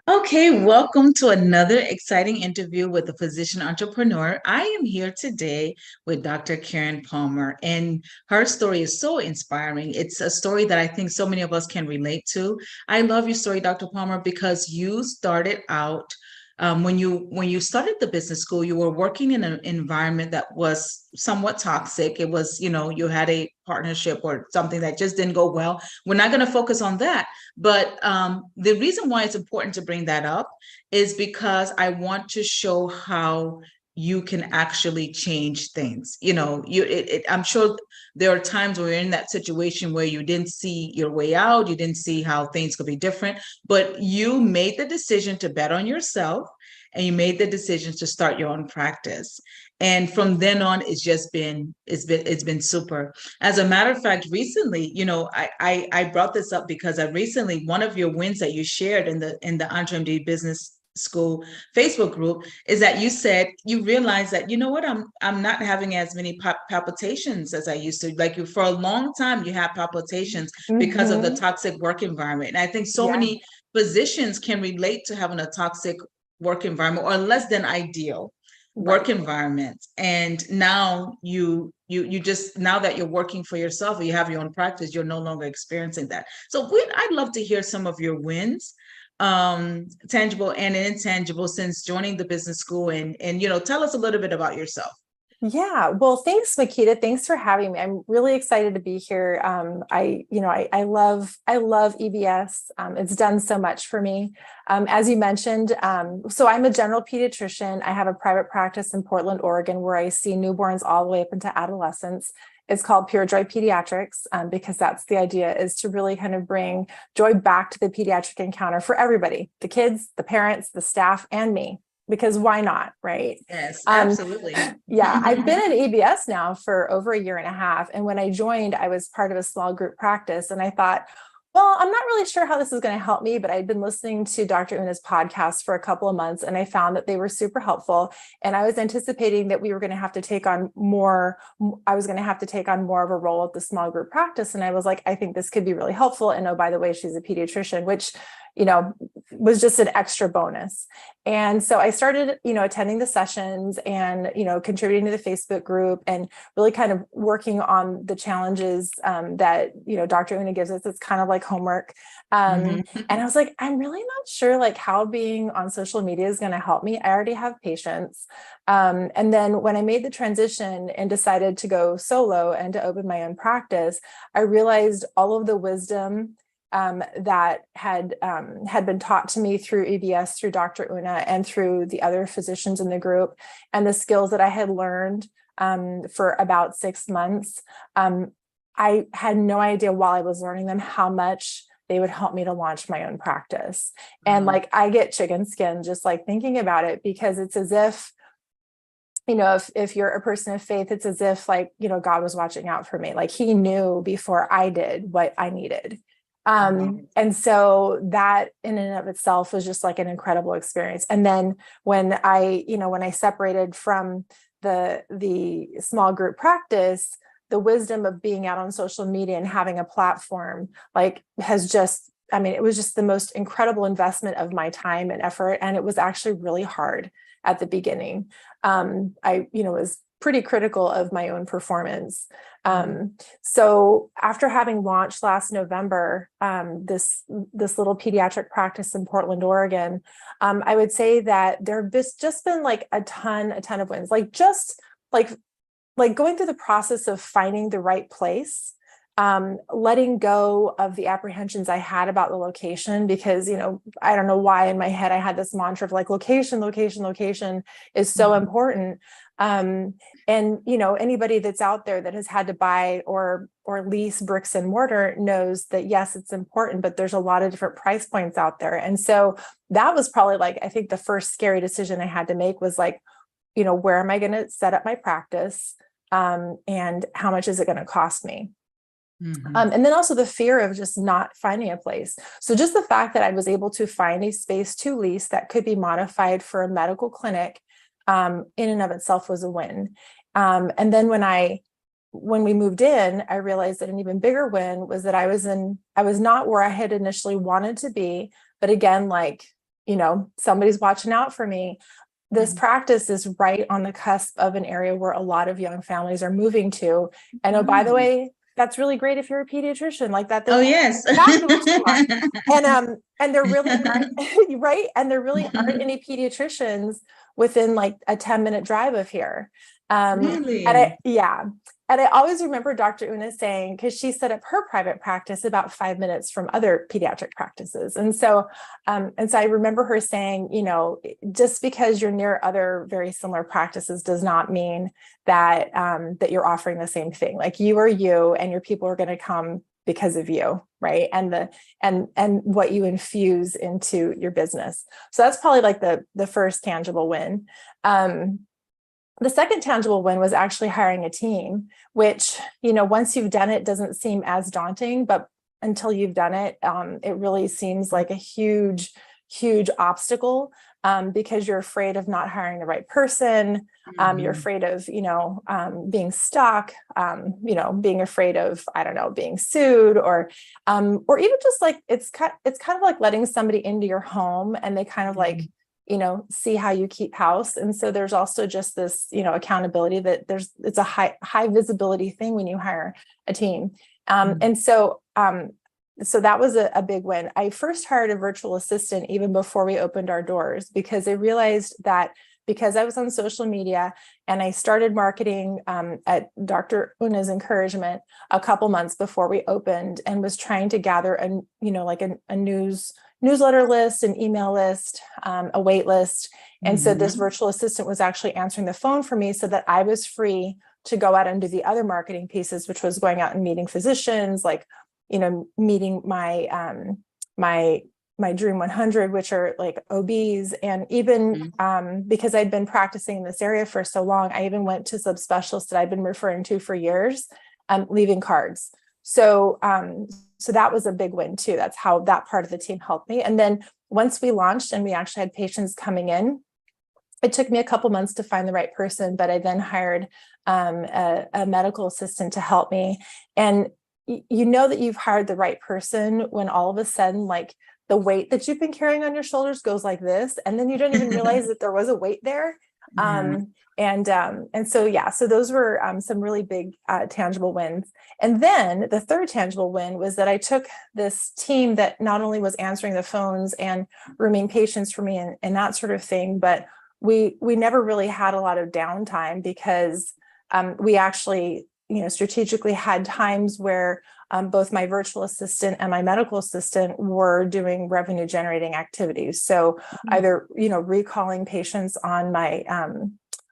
Okay, welcome to another exciting interview with a physician entrepreneur. I am here today with Dr. Kirin Palmer, and her story is so inspiring. It's a story that I think so many of us can relate to. I love your story, Dr. Palmer, because you started out when you started the business school, you were working in an environment that was somewhat toxic. It was, you had a partnership or something that just didn't go well. We're not going to focus on that. But the reason why it's important to bring that up is because I want to show how you can actually change things. I'm sure there are times where you're in that situation where you didn't see your way out, you didn't see how things could be different, but you made the decision to bet on yourself and you made the decision to start your own practice. And from then on, it's been super. As a matter of fact, recently, I brought this up because I recently, one of your wins that you shared in the EntreMD business school Facebook group is that you said you realized that, you know what, I'm not having as many palpitations as I used to. Like, you, for a long time you had palpitations because of the Hmm. toxic work environment. And I think so Yeah, many physicians can relate to having a toxic work environment or less than ideal work right. environment. And now you just, now that you're working for yourself or you have your own practice, you're no longer experiencing that. So I'd love to hear some of your wins, tangible and intangible, since joining the business school, and tell us a little bit about yourself. Yeah. Well, thanks, Makita. Thanks for having me. I'm really excited to be here. I love EBS. It's done so much for me. As you mentioned, so I'm a general pediatrician. I have a private practice in Portland, Oregon, where I see newborns all the way up into adolescence. It's called Pure Joy Pediatrics, because that's the idea, is to really kind of bring joy back to the pediatric encounter for everybody, the kids, the parents, the staff, and me. Because why not, right? Yes, Um, absolutely. yeah, I've been in EBS now for over a year and a half. And when I joined, I was part of a small group practice. And I thought, well, I'm not really sure how this is going to help me, but I'd been listening to Dr. Una's podcast for a couple of months, and I found that they were super helpful. And I was anticipating that we were going to have to take on more, I was going to have to take on more of a role at the small group practice. And I was like, I think this could be really helpful. And oh, by the way, she's a pediatrician, which, you know, was just an extra bonus. And so I started, attending the sessions and, contributing to the Facebook group and really kind of working on the challenges that, Dr. Una gives us. It's kind of like homework. Mhm. And I was like, I'm really not sure like how being on social media is going to help me. I already have patients. And then when I made the transition and decided to go solo and to open my own practice, I realized all of the wisdom that had been taught to me through EBS, through Dr. Una, and through the other physicians in the group, and the skills that I had learned for about 6 months. I had no idea while I was learning them how much they would help me to launch my own practice. And Wow. like I get chicken skin just like thinking about it, because it's as if, if you're a person of faith, it's as if like, God was watching out for me. Like he knew before I did what I needed. Wow. And so that in and of itself was just like an incredible experience. And then when I separated from the small group practice, the wisdom of being out on social media and having a platform like has just, I mean, it was just the most incredible investment of my time and effort. And it was actually really hard at the beginning. I was pretty critical of my own performance. So after having launched last November, this little pediatric practice in Portland, Oregon, I would say that there have just been like a ton of wins, like just like going through the process of finding the right place, letting go of the apprehensions I had about the location, because, I don't know why in my head I had this mantra of like location is so Mhm. important. And, anybody that's out there that has had to buy or lease bricks and mortar knows that, yes, it's important, but there's a lot of different price points out there. And so that was probably like, I think the first scary decision I had to make was like, where am I going to set up my practice? And how much is it going to cost me? Mhm. And then also the fear of just not finding a place. So just the fact that I was able to find a space to lease that could be modified for a medical clinic, in and of itself was a win. And then when we moved in, I realized that an even bigger win was that I was not where I had initially wanted to be, but again, like somebody's watching out for me. This practice is right on the cusp of an area where a lot of young families are moving to. And oh, by the way, that's really great if you're a pediatrician like that. Oh, yes. Exactly what you want. And there really aren't, right? And there really aren't any pediatricians within like a 10-minute drive of here. Really? And I always remember Dr. Una saying, because she set up her private practice about 5 minutes from other pediatric practices. And so I remember her saying, just because you're near other very similar practices does not mean that that you're offering the same thing. Like, you are you, and your people are going to come because of you, right? And what you infuse into your business. So that's probably like the first tangible win. The second tangible win was actually hiring a team, which, once you've done it, doesn't seem as daunting, but until you've done it, it really seems like a huge, huge obstacle, because you're afraid of not hiring the right person. You're afraid of, being stuck, being afraid of, I don't know, being sued, or even just like, it's kind of like letting somebody into your home and they kind of like, see how you keep house. And so there's also just this, accountability that it's a high visibility thing when you hire a team. And so that was a big win. I first hired a virtual assistant even before we opened our doors, because I realized that because I was on social media and I started marketing at Dr. Una's encouragement a couple months before we opened, and was trying to gather a newsletter list, an email list, a wait list. And so this virtual assistant was actually answering the phone for me so that I was free to go out and do the other marketing pieces, which was going out and meeting physicians, like, meeting my Dream 100, which are like OBs. And even because I'd been practicing in this area for so long, I even went to subspecialists that I've been referring to for years, leaving cards. So that was a big win too. That's how that part of the team helped me. And then once we launched and we actually had patients coming in, it took me a couple months to find the right person, but I then hired a medical assistant to help me. And that you've hired the right person when all of a sudden, like, the weight that you've been carrying on your shoulders goes like this, and then you don't even realize that there was a weight there. So those were some really big tangible wins. And then the third tangible win was that I took this team that not only was answering the phones and rooming patients for me and that sort of thing, but we never really had a lot of downtime, because we actually, strategically had times where both my virtual assistant and my medical assistant were doing revenue generating activities. So either, recalling patients on my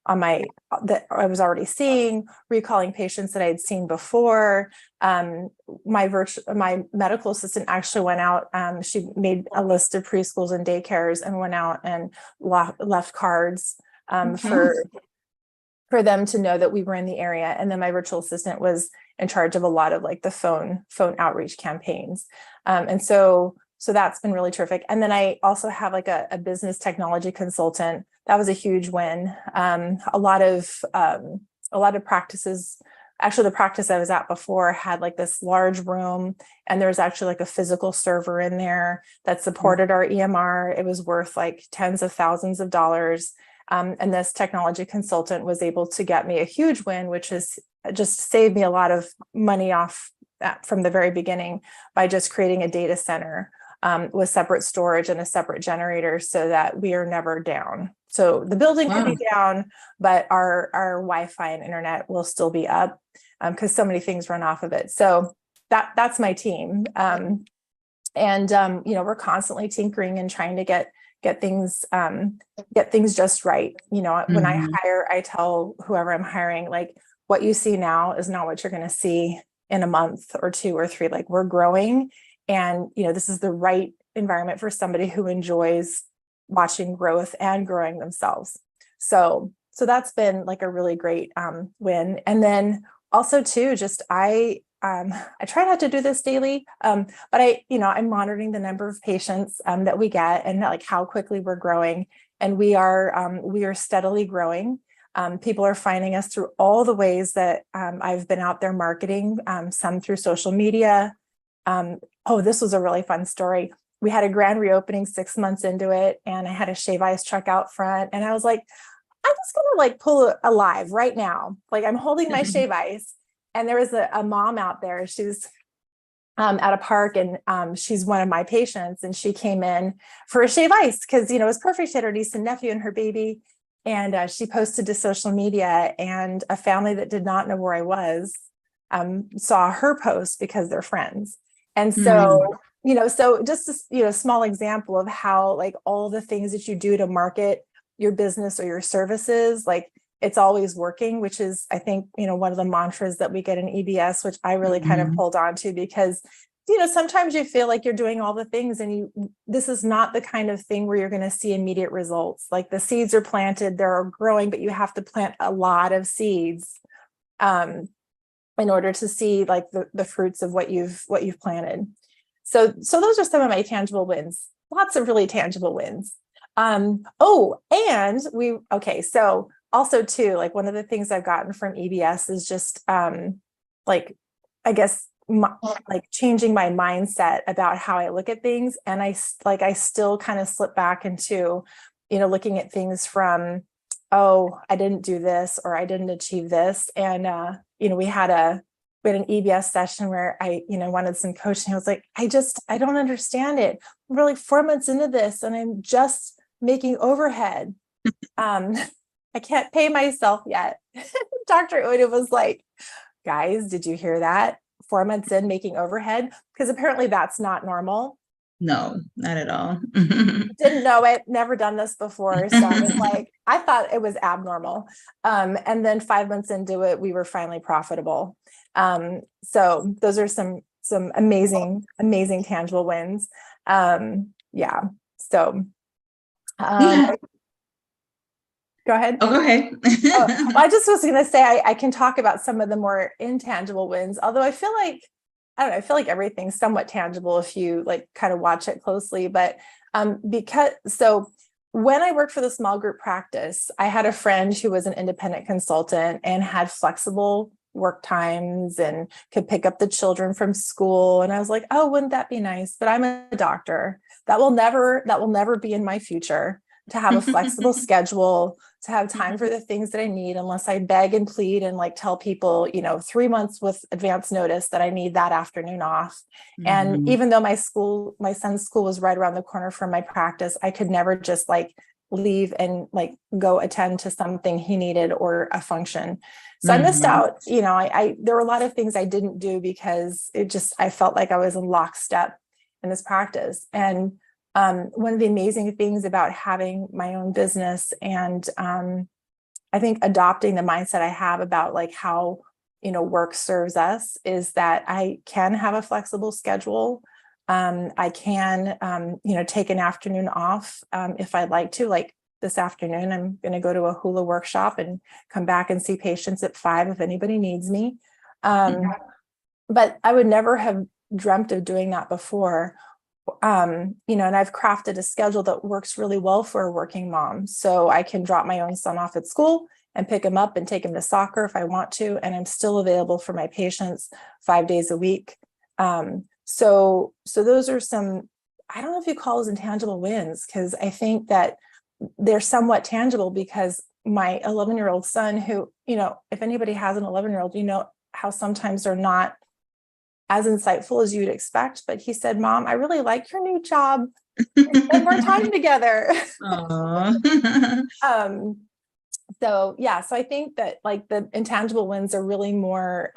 that I was already seeing, recalling patients that I had seen before. My medical assistant actually went out. She made a list of preschools and daycares and went out and left cards for them to know that we were in the area. And then my virtual assistant was in charge of a lot of like the phone outreach campaigns. And so that's been really terrific. And then I also have like a business technology consultant. That was a huge win. A lot of practices, actually the practice I was at before had like this large room, and there was actually like a physical server in there that supported our EMR. It was worth like tens of thousands of dollars. And this technology consultant was able to get me a huge win, which is just saved me a lot of money off that from the very beginning by just creating a data center with separate storage and a separate generator so that we are never down. So the building could be down, but our Wi-Fi and internet will still be up because so many things run off of it. So that's my team. We're constantly tinkering and trying to get things just right. When I hire, I tell whoever I'm hiring, like, what you see now is not what you're going to see in a month or 2 or 3. Like, we're growing, and this is the right environment for somebody who enjoys watching growth and growing themselves. So that's been like a really great win. And then also too, just I try not to do this daily, but I'm monitoring the number of patients that we get and like how quickly we're growing. And we are steadily growing. People are finding us through all the ways that I've been out there marketing, some through social media. This was a really fun story. we had a grand reopening 6 months into it, and I had a shave ice truck out front, and I was like, I'm just gonna like pull a live right now. Like I'm holding my shave ice, and there was a mom out there. She was at a park, and she's one of my patients, and she came in for a shave ice because, you know, it was perfect. She had her niece and nephew and her baby, and she posted to social media, and a family that did not know where I was saw her post because they're friends. And so, you know, so just a, you know, small example of how like all the things that you do to market your business or your services, like it's always working, which is, I think, you know, one of the mantras that we get in EBS, which I really kind of hold on to, because, you know, sometimes you feel like you're doing all the things, and this is not the kind of thing where you're going to see immediate results. Like the seeds are planted, they're growing, but you have to plant a lot of seeds in order to see like the fruits of what you've planted. So those are some of my tangible wins, lots of really tangible wins. So also too, like one of the things I've gotten from EBS is just like, I guess, like changing my mindset about how I look at things. And I still kind of slip back into, you know, looking at things from, oh, I didn't do this, or I didn't achieve this. And, you know, we had an EBS session where I, you know, wanted some coaching. I was like, I don't understand it. We're like 4 months into this, and I'm just making overhead. I can't pay myself yet. Dr. Oda was like, guys, did you hear that? 4 months in, making overhead? Because apparently that's not normal. No, not at all. Didn't know it, never done this before. So I was like, I thought it was abnormal. And then 5 months into it, we were finally profitable. So those are some amazing tangible wins. Yeah. So go ahead. Oh, go ahead. I just was going to say, I can talk about some of the more intangible wins, although I feel like, I don't know, I feel like everything's somewhat tangible if you like kind of watch it closely. But so when I worked for the small group practice, I had a friend who was an independent consultant and had flexible work times and could pick up the children from school. And I was like, oh, wouldn't that be nice? But I'm a doctor. That will never be in my future, to have a flexible schedule, to have time for the things that I need, unless I beg and plead and like tell people, you know, 3 months with advance notice that I need that afternoon off. And even though my son's school was right around the corner from my practice, I could never just like leave and like go attend to something he needed or a function. So I missed out, you know, there were a lot of things I didn't do because I felt like I was in lockstep in this practice. And one of the amazing things about having my own business and I think adopting the mindset I have about like how, you know, work serves us is that I can have a flexible schedule. I can, you know, take an afternoon off if I'd like to. Like this afternoon, I'm going to go to a hula workshop and come back and see patients at 5 if anybody needs me. But I would never have dreamt of doing that before. You know, and I've crafted a schedule that works really well for a working mom. So I can drop my own son off at school and pick him up and take him to soccer if I want to. And I'm still available for my patients 5 days a week. So those are some, I don't know if you call those intangible wins, because I think that they're somewhat tangible, because my 11-year-old son, who, you know, if anybody has an 11-year-old, you know how sometimes they're not as insightful as you'd expect, but he said, Mom, I really like your new job. Spend more time together. So yeah, so I think that like the intangible wins are really more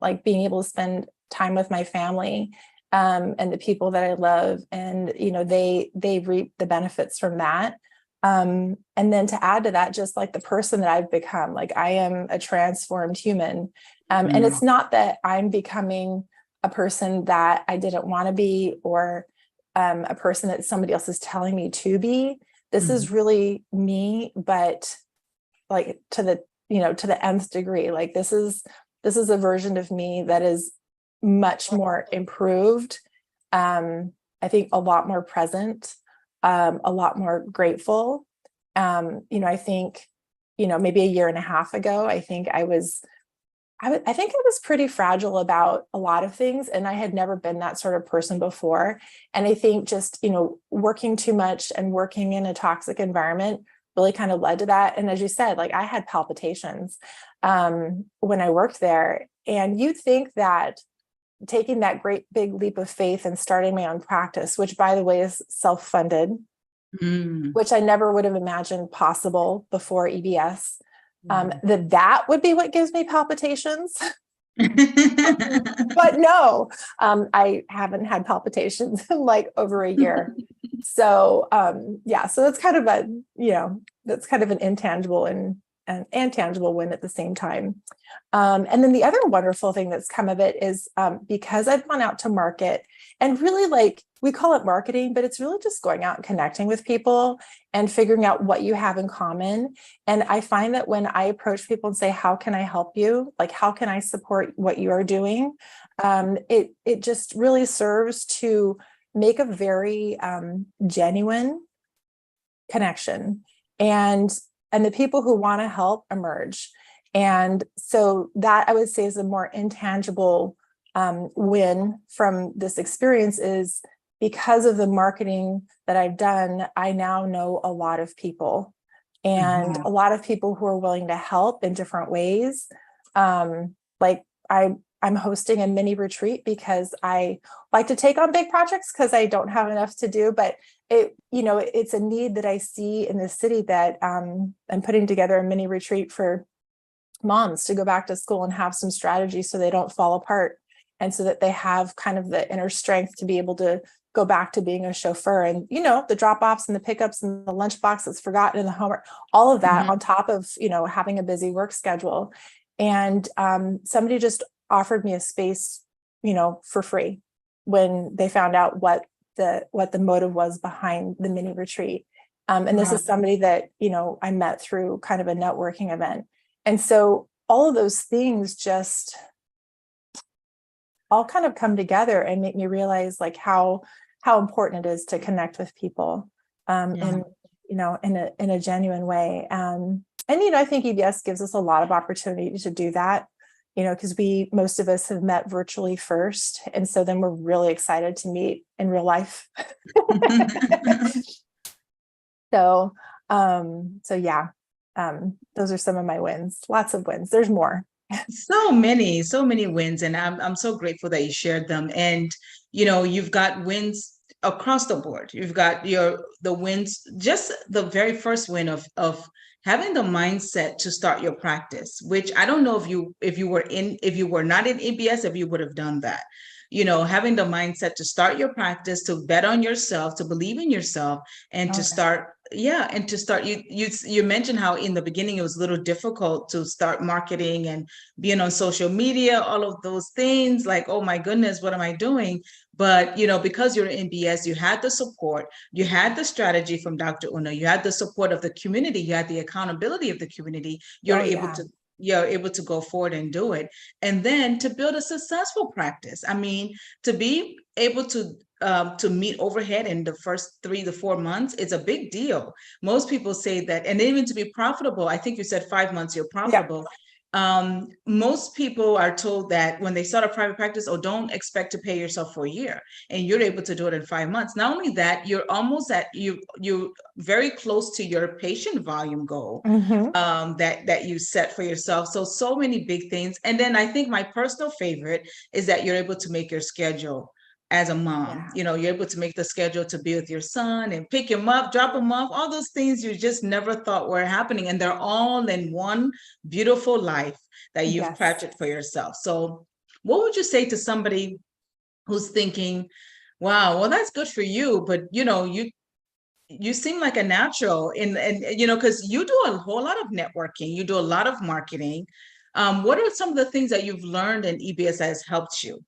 like being able to spend time with my family and the people that I love, and you know, they reap the benefits from that. And then to add to that, just like the person that I've become, like I am a transformed human. And it's not that I'm becoming a person that I didn't want to be, or a person that somebody else is telling me to be. This is really me, but like to the, you know, to the nth degree. Like this is a version of me that is much more improved. I think a lot more present, a lot more grateful. You know, I think, you know, maybe a year and a half ago, I think I was I think I was pretty fragile about a lot of things, and I had never been that sort of person before. And I think just, working too much and working in a toxic environment really kind of led to that. And as you said, like I had palpitations when I worked there. And you'd think that taking that great big leap of faith and starting my own practice, which by the way is self-funded, which I never would have imagined possible before EBS, that would be what gives me palpitations. But no, I haven't had palpitations in like over a year. So so that's kind of that's kind of an intangible and tangible win at the same time. And then the other wonderful thing that's come of it is because I've gone out to market, and really, like, we call it marketing, but it's really just going out and connecting with people and figuring out what you have in common. And I find that when I approach people and say, how can I help you? Like, how can I support what you are doing? It just really serves to make a very genuine connection. And the people who want to help emerge. And so that, I would say, is a more intangible win from this experience, is because of the marketing that I've done, I now know a lot of people, and a lot of people who are willing to help in different ways. Like I'm hosting a mini retreat because I like to take on big projects because I don't have enough to do, but it's a need that I see in the city, that I'm putting together a mini retreat for moms to go back to school and have some strategy so they don't fall apart, and so that they have kind of the inner strength to be able to go back to being a chauffeur. And the drop-offs and the pickups and the lunchbox that's forgotten in the homework, all of that on top of having a busy work schedule. And somebody just offered me a space for free when they found out what the motive was behind the mini retreat. And this is somebody that I met through kind of a networking event. And so all of those things just all kind of come together and make me realize like how important it is to connect with people in a genuine way. And I think EBS gives us a lot of opportunity to do that, because most of us have met virtually first. And so then we're really excited to meet in real life. So yeah, those are some of my wins. Lots of wins. There's more. So many wins. And I'm so grateful that you shared them. And, you've got wins across the board. You've got the wins, just the very first win of having the mindset to start your practice, which I don't know if you were not in EBS, if you would have done that. Having the mindset to start your practice, to bet on yourself, to believe in yourself, and to start. You mentioned how in the beginning it was a little difficult to start marketing and being on social media, all of those things, like, oh my goodness, what am I doing? But because you're in EBS, you had the support, you had the strategy from Dr. Una, you had the support of the community, you had the accountability of the community. You're able to go forward and do it. And then to build a successful practice. I mean, to be able to meet overhead in the first 3 to 4 months, it's a big deal. Most people say that, and even to be profitable, I think you said 5 months you're profitable. Most people are told that when they start a private practice, don't expect to pay yourself for a year, and you're able to do it in 5 months. Not only that, you're almost at you're very close to your patient volume goal that you set for yourself. So many big things. And then I think my personal favorite is that you're able to make your schedule as a mom. You're able to make the schedule to be with your son and pick him up, drop him off, all those things you just never thought were happening. And they're all in one beautiful life that you've crafted for yourself. So what would you say to somebody who's thinking, wow, well, that's good for you, but you seem like a natural and because you do a whole lot of networking, you do a lot of marketing. What are some of the things that you've learned in EBS that has helped you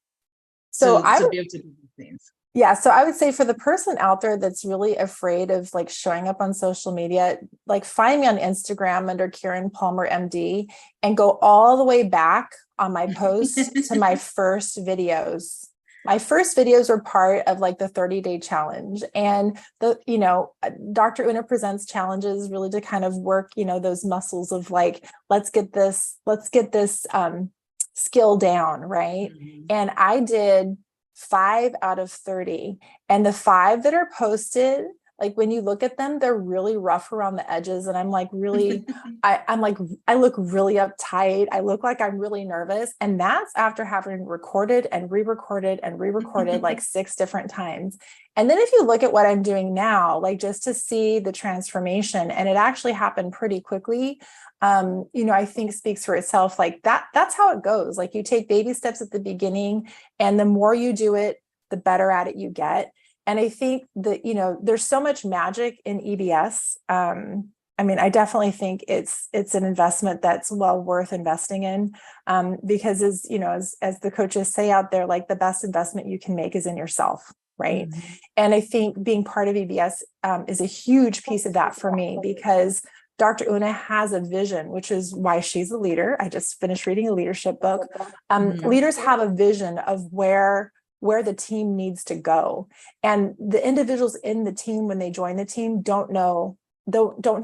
to be able to do these things? Yeah. So I would say for the person out there that's really afraid of like showing up on social media, like find me on Instagram under Kirin Palmer MD and go all the way back on my posts to my first videos. My first videos were part of like the 30-day challenge, and Dr. Una presents challenges really to kind of work, those muscles of like, let's get this skill down, right? Mhm. And I did 5 out of 30. And the 5 that are posted, like when you look at them, they're really rough around the edges. And I'm like, really, I'm like, I look really uptight. I look like I'm really nervous. And that's after having recorded and re-recorded and re-recorded like 6 different times. And then if you look at what I'm doing now, like just to see the transformation, and it actually happened pretty quickly, I think speaks for itself. Like that's how it goes. Like you take baby steps at the beginning, and the more you do it, the better at it you get. And I think that, there's so much magic in EBS. I definitely think it's an investment that's well worth investing in, because as the coaches say out there, like the best investment you can make is in yourself. Right. Mhm. And I think being part of EBS is a huge piece of that for me, because Dr. Una has a vision, which is why she's a leader. I just finished reading a leadership book. Mhm. Leaders have a vision of where the team needs to go. And the individuals in the team, when they join the team, don't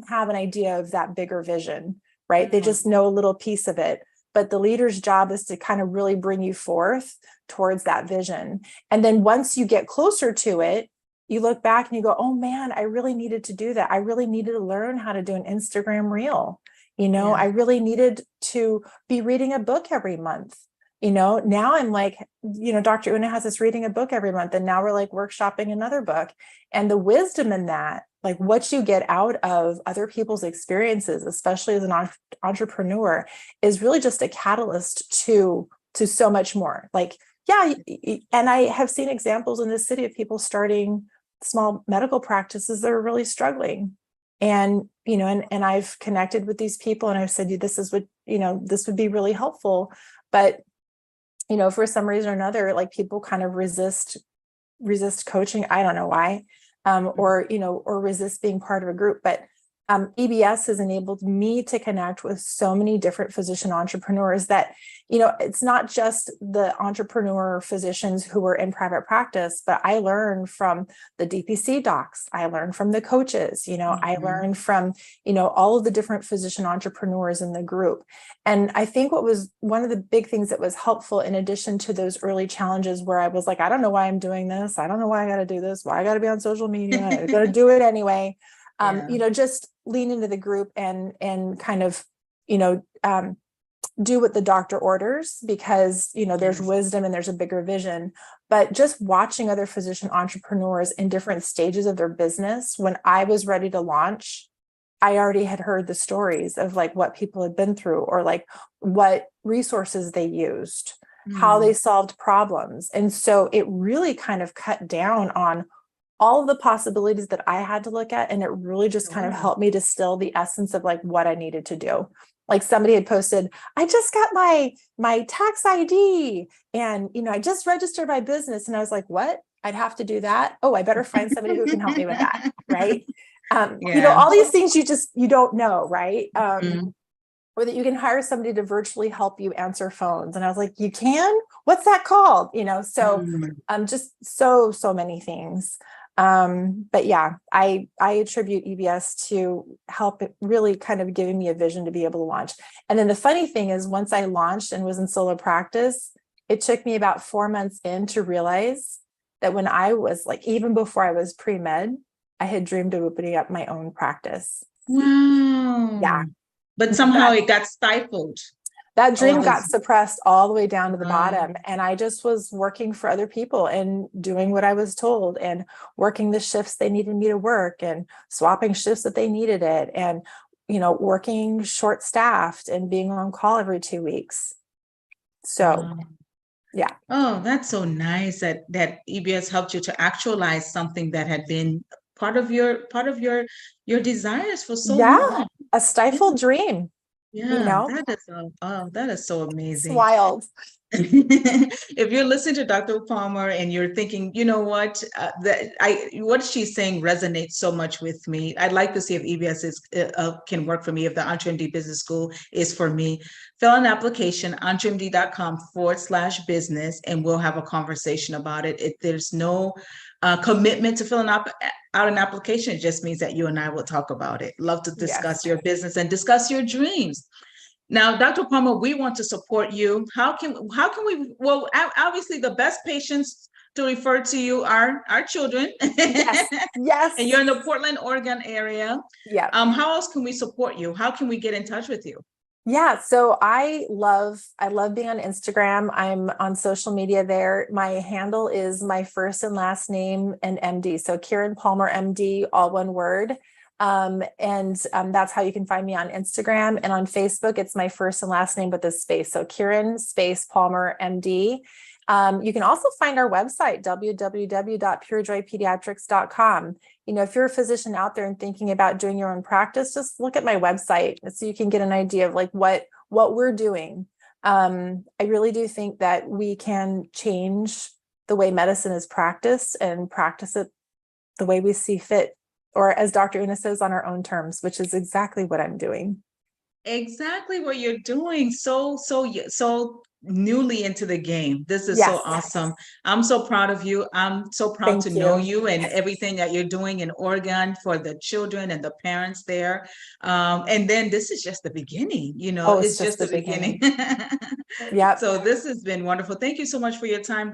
have an idea of that bigger vision, right? They just know a little piece of it. But the leader's job is to kind of really bring you forth towards that vision. And then once you get closer to it, you look back and you go, oh man, I really needed to do that. I really needed to learn how to do an Instagram reel. Yeah. I really needed to be reading a book every month. Now I'm like, Dr. Una has us reading a book every month, and now we're like workshopping another book. And the wisdom in that, like what you get out of other people's experiences, especially as an entrepreneur, is really just a catalyst to so much more. Like, yeah, and I have seen examples in this city of people starting small medical practices that are really struggling. And, and I've connected with these people, and I've said, this is what, this would be really helpful. But, for some reason or another, like people kind of resist coaching. I don't know why, or resist being part of a group. But EBS has enabled me to connect with so many different physician entrepreneurs that, it's not just the entrepreneur physicians who are in private practice, but I learned from the DPC docs. I learned from the coaches, I learned from, all of the different physician entrepreneurs in the group. And I think what was one of the big things that was helpful, in addition to those early challenges where I was like, I don't know why I'm doing this. I don't know why I got to do this, why I got to be on social media. I got to do it anyway. Just lean into the group and kind of, do what the doctor orders, because, there's wisdom and there's a bigger vision. But just watching other physician entrepreneurs in different stages of their business, when I was ready to launch, I already had heard the stories of like what people had been through, or like what resources they used, how they solved problems. And so it really kind of cut down on all of the possibilities that I had to look at. And it really just kind of helped me distill the essence of like what I needed to do. Like somebody had posted, I just got my tax ID, and, I just registered my business. And I was like, what? I'd have to do that. Oh, I better find somebody who can help me with that. Right. All these things you don't know. Right. Or that you can hire somebody to virtually help you answer phones. And I was like, you can? What's that called? So just so many things. But yeah, I attribute EBS to help it really kind of giving me a vision to be able to launch. And then the funny thing is, once I launched and was in solo practice, it took me about 4 months in to realize that when I was like, even before I was pre-med, I had dreamed of opening up my own practice. Wow. Yeah. But somehow it got stifled. That dream got suppressed all the way down to the bottom. And I just was working for other people and doing what I was told, and working the shifts they needed me to work, and swapping shifts that they needed it. And, working short staffed and being on call every 2 weeks. So, yeah. Oh, that's so nice that EBS helped you to actualize something that had been part of your desires for so long. A stifled dream. Yeah, that is so amazing. It's wild. If you're listening to Dr. Palmer and you're thinking, you know what, what she's saying resonates so much with me. I'd like to see if EBS can work for me, if the EntreMD Business School is for me. Fill an application, entremd.com/business, and we'll have a conversation about it. There's no commitment to filling out an application. It just means that you and I will talk about it. Love to discuss your business and discuss your dreams. Now, Dr. Palmer, we want to support you. How can we, well, obviously the best patients to refer to you are our children. Yes. Yes. And you're in the Portland, Oregon area. Yeah. How else can we support you? How can we get in touch with you? Yeah, so I love being on Instagram. I'm on social media there. My handle is my first and last name and MD. So Kirin Palmer MD, all one word. That's how you can find me on Instagram, and on Facebook. It's my first and last name with a space. So Kirin space Palmer MD. You can also find our website, www.purejoypediatrics.com. If you're a physician out there and thinking about doing your own practice, just look at my website so you can get an idea of like what we're doing. I really do think that we can change the way medicine is practiced and practice it the way we see fit, or as Dr. Una says, on our own terms, which is exactly what I'm doing. Exactly what you're doing. So newly into the game. This is so Yes. awesome. I'm so proud of you. I'm so proud to Thank know you. you and everything that you're doing in Oregon for the children and the parents there. And then this is just the beginning, Oh, it's it's just just the the beginning. beginning. Yep. So this has been wonderful. Thank you so much for your time.